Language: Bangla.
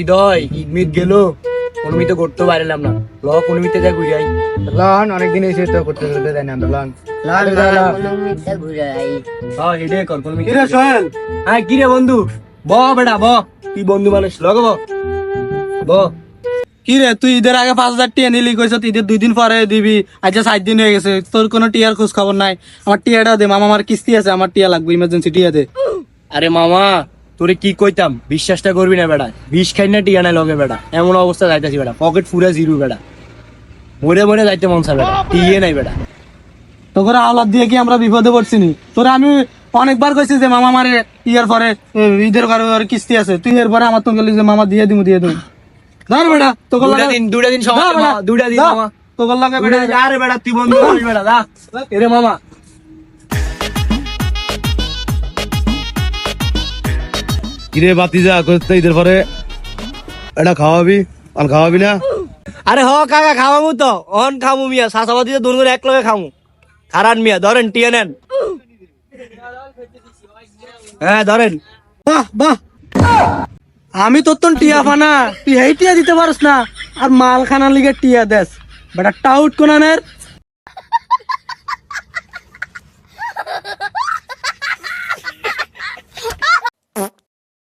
ঈদ হয়, ঈদ মিদ গেল, কোনো মিতে করতে পারলাম না। ল কোনো মিতে যা ঘুরে আই। লন অনেকদিন এসে তো করতে করতে দেয় না লন। হ্যাঁ এটাই কর কোনো মিতে। কিরে সোহেল, হ্যাঁ কি রে বন্ধু, ব বেটা ব, তুই বন্ধু মানুষ লগ ব। কি রে তুই ঈদের আগে 5,000 টিয়া নিলি, কইছ ঈদের 2 দিন পরে দিবি, আজ 7 দিন হয়ে গেছে, তোর কোনো টিয়ার খোঁজ খবর নাই। আমার টিয়াটা দে মামা, আমার কিস্তি আছে, আমার টিয়া লাগবে, ইমার্জেন্সি টিয়া দে। আরে মামা তোরে কি কইতাম, বিশ্বাসটা করবি না বেটা, বিষ খাই না টিয়া নাই লগে বেটা, এমন অবস্থা যাইতাছি বেটা, পকেট পুরা জিরো বেটা, মরে মরে যাইতে মন চায় বেটা, টিয়ে নাই বেটা। তোর আওলাদ দিয়ে কি আমরা বিপদে পড়ছি নি? তোরা আমি অনেকবার কইছি যে মামা মারে ইয়ার পরে ঈদের ঘরে কিস্তি আছে, তুই এর পরে আমার তো গেলি যে মামা দিয়ে দিমু ধর বেটা তোকে দুটা দিন সময় দে মামা, দুটা দিন মামা, তোকে লাগে দুটা দিন। আরে বেটা তুই বন্ধু মানুষ বেটা, দা এরে মামা। কিরে বাতিজা করতে ঈদের পরে এটা খাওয়াবি আর খাওয়াবি না? আরে হ কাকা খাওয়ামু তো, অন খামু মিয়া, শাসাবাদি দুন করে এক লগে খামু। খারান মিয়া ধরেন টিয়ে নেন। হ্যাঁ ধরেন। বাহ বাহ, আমি তোর তো টিয়া ফানা, তুই এই টিয়া দিতে পারস না আর মাল খানার লিগে টিয়া দেস বেটা, টাউট কোনানের